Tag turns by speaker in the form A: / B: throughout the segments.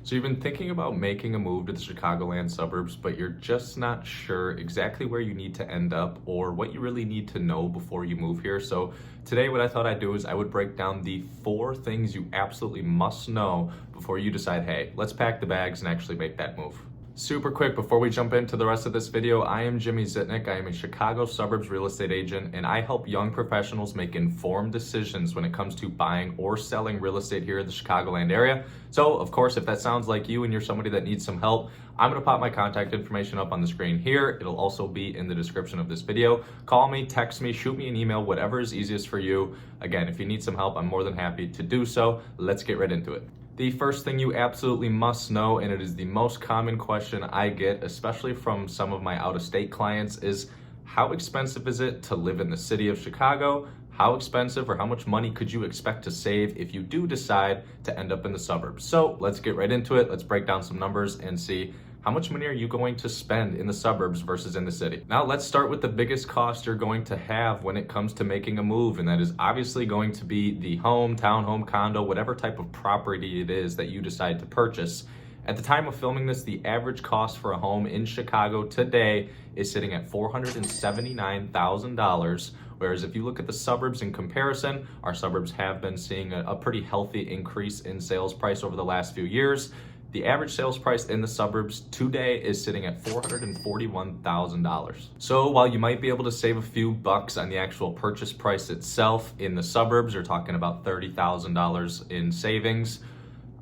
A: So you've been thinking about making a move to the Chicagoland suburbs, but you're just not sure exactly where you need to end up or what you really need to know before you move here. So today what I thought I'd do is I would break down the 4 things you absolutely must know before you decide, hey, let's pack the bags and actually make that move. Super quick, before we jump into the rest of this video, I am Jimmy Zitnik. I am a Chicago suburbs real estate agent, and I help young professionals make informed decisions when it comes to buying or selling real estate here in the Chicagoland area. So, of course, if that sounds like you and you're somebody that needs some help, I'm going to pop my contact information up on the screen here. It'll also be in the description of this video. Call me, text me, shoot me an email, whatever is easiest for you. Again, if you need some help, I'm more than happy to do so. Let's get right into it. The first thing you absolutely must know, and it is the most common question I get, especially from some of my out-of-state clients, is how expensive is it to live in the city of Chicago? How expensive or how much money could you expect to save if you do decide to end up in the suburbs? So let's get right into it. Let's break down some numbers and see how much money are you going to spend in the suburbs versus in the city. Now let's start with the biggest cost you're going to have when it comes to making a move, and that is obviously going to be the home, townhome, condo, whatever type of property it is that you decide to purchase. At the time of filming this, the average cost for a home in Chicago today is sitting at $479,000. Whereas if you look at the suburbs in comparison, our suburbs have been seeing a pretty healthy increase in sales price over the last few years. The average sales price in the suburbs today is sitting at $441,000. So while you might be able to save a few bucks on the actual purchase price itself, in the suburbs, you're talking about $30,000 in savings.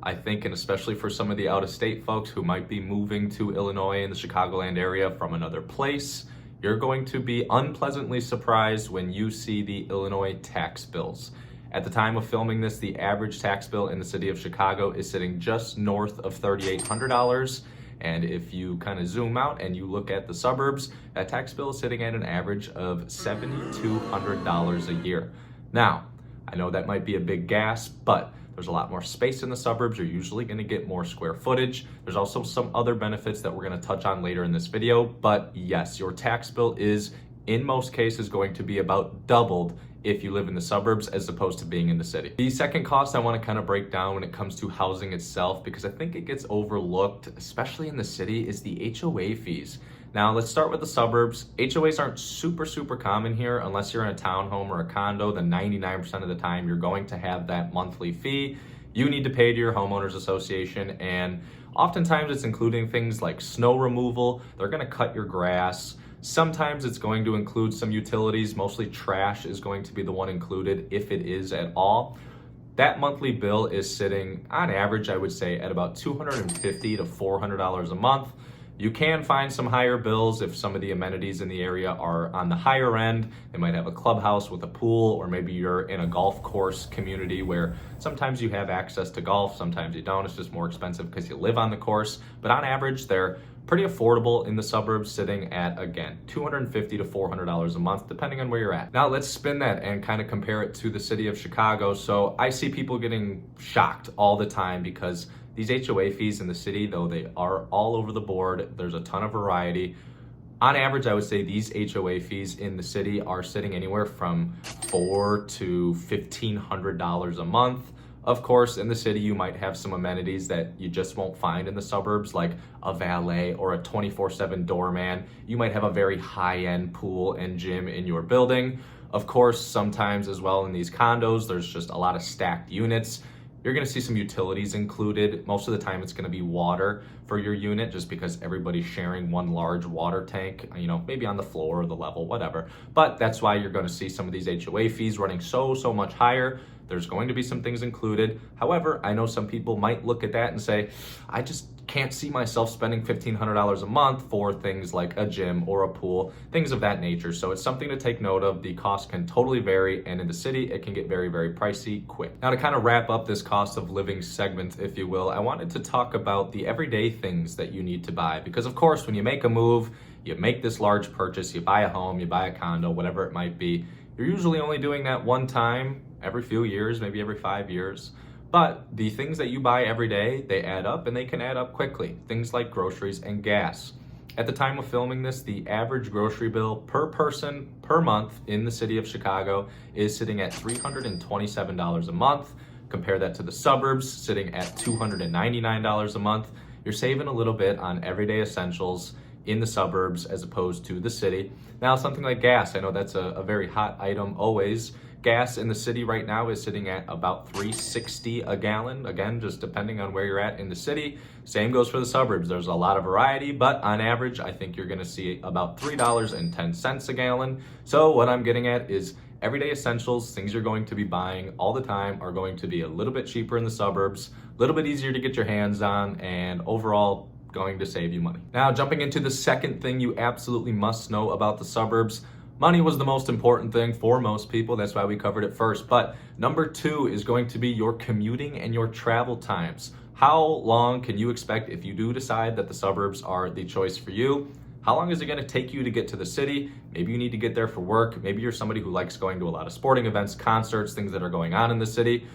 A: I think, and especially for some of the out-of-state folks who might be moving to Illinois in the Chicagoland area from another place, you're going to be unpleasantly surprised when you see the Illinois tax bills. At the time of filming this, the average tax bill in the city of Chicago is sitting just north of $3,800. And if you kind of zoom out and you look at the suburbs, that tax bill is sitting at an average of $7,200 a year. Now, I know that might be a big gasp, but there's a lot more space in the suburbs. You're usually going to get more square footage. There's also some other benefits that we're going to touch on later in this video. But yes, your tax bill is, in most cases, going to be about doubled if you live in the suburbs as opposed to being in the city. The second cost I want to kind of break down when it comes to housing itself, because I think it gets overlooked, especially in the city, is the HOA fees. Now let's start with the suburbs. HOAs aren't super common here unless you're in a townhome or a condo. Then 99% of the time you're going to have that monthly fee you need to pay to your homeowners association, and oftentimes it's including things like snow removal. They're going to cut your grass. Sometimes it's going to include some utilities. Mostly trash is going to be the one included, if it is at all. That monthly bill is sitting, on average, I would say, at about $250 to $400 a month. You can find some higher bills if some of the amenities in the area are on the higher end. They might have a clubhouse with a pool, or maybe you're in a golf course community where sometimes you have access to golf, sometimes you don't. It's just more expensive because you live on the course. But on average, they're pretty affordable in the suburbs, sitting at, again, $250 to $400 a month, depending on where you're at. Now let's spin that and kind of compare it to the city of Chicago. So I see people getting shocked all the time because these HOA fees in the city, though they are all over the board, there's a ton of variety. On average, I would say these HOA fees in the city are sitting anywhere from $400 to $1,500 a month. Of course, in the city, you might have some amenities that you just won't find in the suburbs, like a valet or a 24/7 doorman. You might have a very high-end pool and gym in your building. Of course, sometimes as well in these condos, there's just a lot of stacked units. You're going to see some utilities included. Most of the time it's going to be water for your unit, just because everybody's sharing one large water tank, maybe on the floor or the level, whatever. But that's why you're going to see some of these HOA fees running so much higher. There's going to be some things included. However, I know some people might look at that and say, I just can't see myself spending $1,500 a month for things like a gym or a pool, things of that nature. So it's something to take note of. The cost can totally vary, and in the city, it can get very pricey quick. Now, to kind of wrap up this cost of living segment, if you will, I wanted to talk about the everyday things that you need to buy. Because of course, when you make a move, you make this large purchase, you buy a home, you buy a condo, whatever it might be, you're usually only doing that one time every few years, maybe every 5 years. But the things that you buy every day, they add up, and they can add up quickly. Things like groceries and gas. At the time of filming this, the average grocery bill per person per month in the city of Chicago is sitting at $327 a month. Compare that to the suburbs, sitting at $299 a month. You're saving a little bit on everyday essentials in the suburbs as opposed to the city. Now, something like gas, I know that's a very hot item always. Gas in the city right now is sitting at about $3.60 a gallon. Again, just depending on where you're at in the city. Same goes for the suburbs. There's a lot of variety, but on average, I think you're gonna see about $3.10 a gallon. So what I'm getting at is everyday essentials, things you're going to be buying all the time, are going to be a little bit cheaper in the suburbs, a little bit easier to get your hands on, and overall going to save you money. Now, jumping into the second thing you absolutely must know about the suburbs. Money was the most important thing for most people. That's why we covered it first. But number two is going to be your commuting and your travel times. How long can you expect if you do decide that the suburbs are the choice for you? How long is it going to take you to get to the city? Maybe you need to get there for work. Maybe you're somebody who likes going to a lot of sporting events, concerts, things that are going on in the city.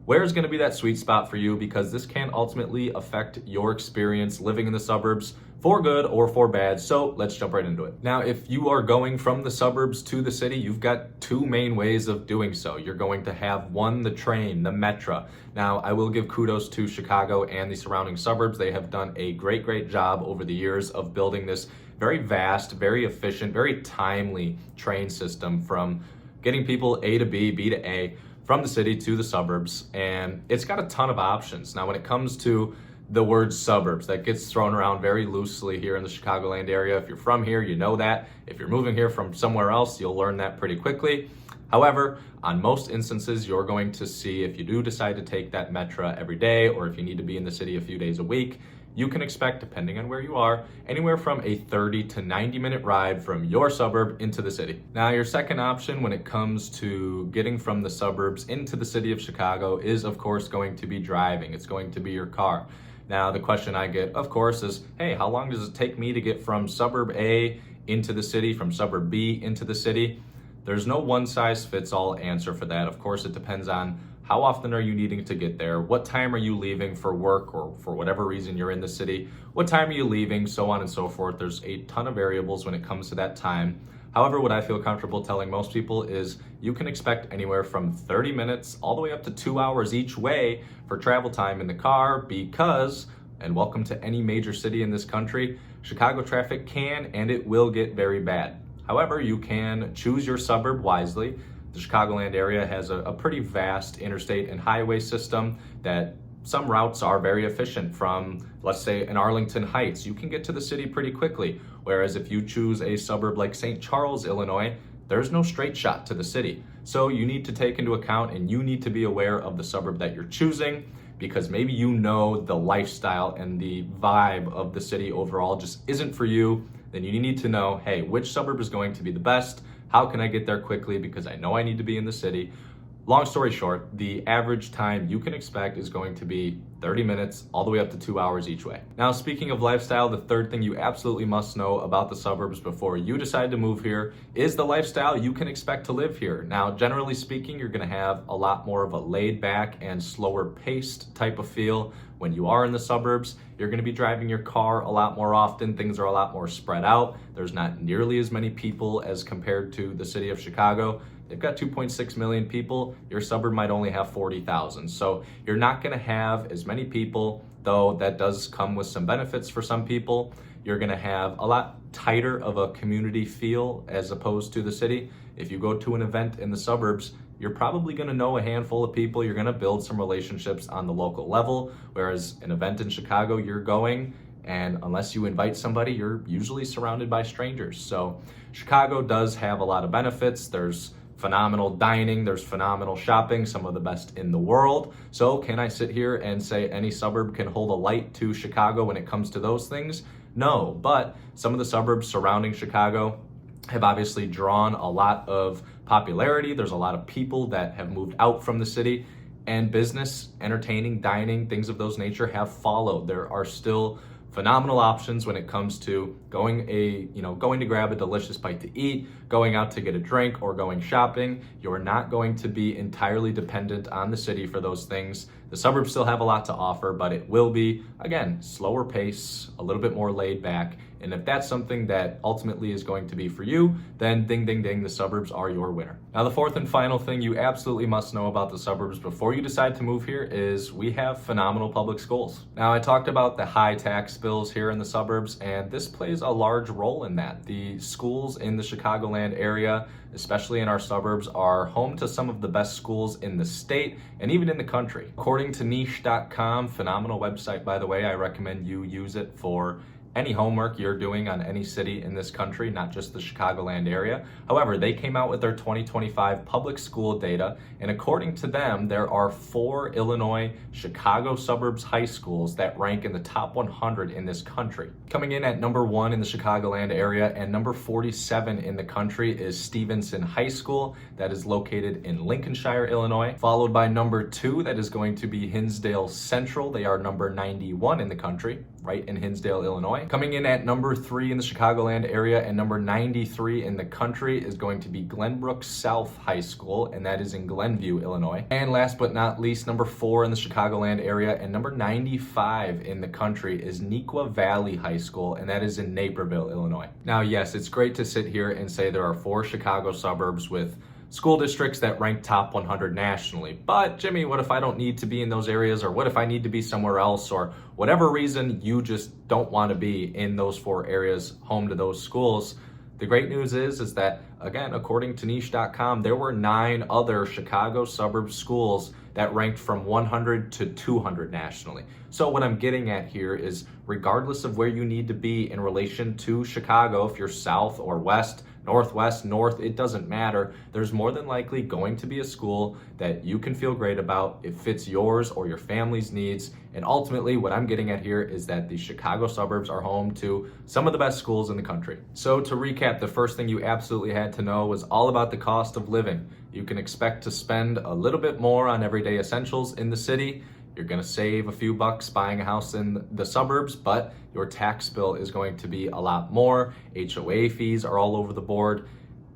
A: Where's going to be that sweet spot for you? Because this can ultimately affect your experience living in the suburbs for good or for bad. So let's jump right into it. Now, if you are going from the suburbs to the city, you've got two main ways of doing so. You're going to have one, the train, the metro. Now, I will give kudos to Chicago and the surrounding suburbs. They have done a great job over the years of building this very vast, very efficient, very timely train system from getting people A to B, B to A, from the city to the suburbs, and it's got a ton of options. Now, when it comes to the word suburbs, that gets thrown around very loosely here in the Chicagoland area. If you're from here, you know that. If you're moving here from somewhere else, you'll learn that pretty quickly. However, on most instances, you're going to see, if you do decide to take that metro every day, or if you need to be in the city a few days a week, you can expect, depending on where you are, anywhere from a 30 to 90-minute ride from your suburb into the city. Now, your second option when it comes to getting from the suburbs into the city of Chicago is, of course, going to be driving. It's going to be your car. Now, the question I get, of course, is, hey, how long does it take me to get from suburb A into the city, from suburb B into the city? There's no one-size-fits-all answer for that. Of course, it depends on how often are you needing to get there? What time are you leaving for work or for whatever reason you're in the city? What time are you leaving? So on and so forth. There's a ton of variables when it comes to that time. However, what I feel comfortable telling most people is you can expect anywhere from 30 minutes all the way up to 2 hours each way for travel time in the car because, and welcome to any major city in this country, Chicago traffic can and it will get very bad. However, you can choose your suburb wisely. The Chicagoland area has a pretty vast interstate and highway system that some routes are very efficient from, let's say, in Arlington Heights. You can get to the city pretty quickly. Whereas if you choose a suburb like St. Charles, Illinois, there's no straight shot to the city. So you need to take into account and you need to be aware of the suburb that you're choosing because maybe you know the lifestyle and the vibe of the city overall just isn't for you. Then you need to know, hey, which suburb is going to be the best? How can I get there quickly because I know I need to be in the city? Long story short, the average time you can expect is going to be 30 minutes all the way up to 2 hours each way. Now, speaking of lifestyle, the third thing you absolutely must know about the suburbs before you decide to move here is the lifestyle you can expect to live here. Now, generally speaking, you're going to have a lot more of a laid back and slower paced type of feel when you are in the suburbs. You're going to be driving your car a lot more often. Things are a lot more spread out. There's not nearly as many people as compared to the city of Chicago. They've got 2.6 million people. Your suburb might only have 40,000. So you're not going to have as many people, though that does come with some benefits for some people. You're going to have a lot tighter of a community feel as opposed to the city. If you go to an event in the suburbs, you're probably going to know a handful of people. You're going to build some relationships on the local level, whereas an event in Chicago, you're going, and unless you invite somebody, you're usually surrounded by strangers. So Chicago does have a lot of benefits. There's phenomenal dining, there's phenomenal shopping, some of the best in the world. So can I sit here and say any suburb can hold a light to Chicago when it comes to those things? No, but some of the suburbs surrounding Chicago have obviously drawn a lot of popularity. There's a lot of people that have moved out from the city, and business, entertaining, dining, things of those nature have followed. There are still phenomenal options when it comes to going to grab a delicious bite to eat, going out to get a drink, or going shopping. You're not going to be entirely dependent on the city for those things. The suburbs still have a lot to offer, but it will be, again, slower pace, a little bit more laid back, And if that's something that ultimately is going to be for you, then ding, ding, ding, the suburbs are your winner. Now, the fourth and final thing you absolutely must know about the suburbs before you decide to move here is we have phenomenal public schools. Now, I talked about the high tax bills here in the suburbs, and this plays a large role in that. The schools in the Chicagoland area, especially in our suburbs, are home to some of the best schools in the state and even in the country. According to niche.com, phenomenal website, by the way, I recommend you use it for any homework you're doing on any city in this country, not just the Chicagoland area. However, they came out with their 2025 public school data, and according to them, there are 4 Illinois Chicago suburbs high schools that rank in the top 100 in this country. Coming in at number 1 in the Chicagoland area and number 47 in the country is Stevenson High School, that is located in Lincolnshire, Illinois, followed by number 2, that is going to be Hinsdale Central. They are number 91 in the country, right in Hinsdale, Illinois. Coming in at number 3 in the Chicagoland area and number 93 in the country is going to be Glenbrook South High School, and that is in Glenview, Illinois. And last but not least, number 4 in the Chicagoland area and number 95 in the country is Neuqua Valley High School, and that is in Naperville, Illinois. Now, yes, it's great to sit here and say there are 4 Chicago suburbs with school districts that rank top 100 nationally. But Jimmy, what if I don't need to be in those areas, or what if I need to be somewhere else, or whatever reason you just don't want to be in those 4 areas home to those schools? The great news is that, again, according to niche.com, there were 9 other Chicago suburb schools that ranked from 100 to 200 nationally. So what I'm getting at here is, regardless of where you need to be in relation to Chicago, if you're south or west, northwest, north, it doesn't matter. There's more than likely going to be a school that you can feel great about. It fits yours or your family's needs. And ultimately, what I'm getting at here is that the Chicago suburbs are home to some of the best schools in the country. So to recap, the first thing you absolutely had to know was all about the cost of living. You can expect to spend a little bit more on everyday essentials in the city. You're going to save a few bucks buying a house in the suburbs, but your tax bill is going to be a lot more. HOA fees are all over the board.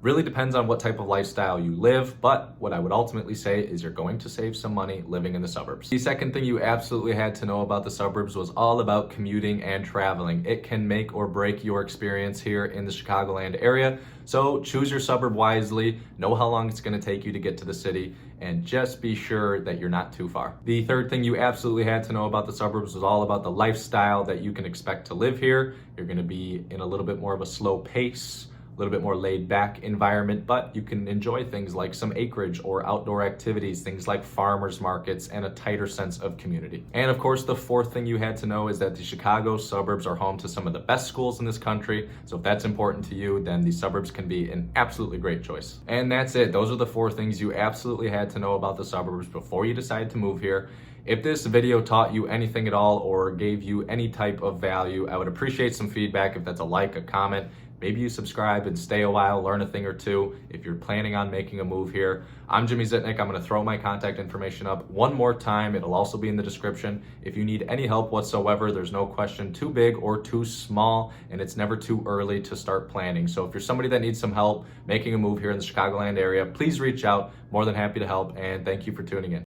A: Really depends on what type of lifestyle you live, but what I would ultimately say is you're going to save some money living in the suburbs. The second thing you absolutely had to know about the suburbs was all about commuting and traveling. It can make or break your experience here in the Chicagoland area. So choose your suburb wisely, know how long it's going to take you to get to the city, and just be sure that you're not too far. The third thing you absolutely had to know about the suburbs was all about the lifestyle that you can expect to live here. You're going to be in a little bit more of a slow pace, a little bit more laid back environment, but you can enjoy things like some acreage or outdoor activities, things like farmers markets, and a tighter sense of community. And of course, the fourth thing you had to know is that the Chicago suburbs are home to some of the best schools in this country. So if that's important to you, then the suburbs can be an absolutely great choice. And that's it. Those are the 4 things you absolutely had to know about the suburbs before you decide to move here. If this video taught you anything at all or gave you any type of value, I would appreciate some feedback. If that's a like, a comment, maybe you subscribe and stay a while, learn a thing or two if you're planning on making a move here. I'm Jimmy Zitnik. I'm going to throw my contact information up one more time. It'll also be in the description. If you need any help whatsoever, there's no question too big or too small, and it's never too early to start planning. So if you're somebody that needs some help making a move here in the Chicagoland area, please reach out. More than happy to help, and thank you for tuning in.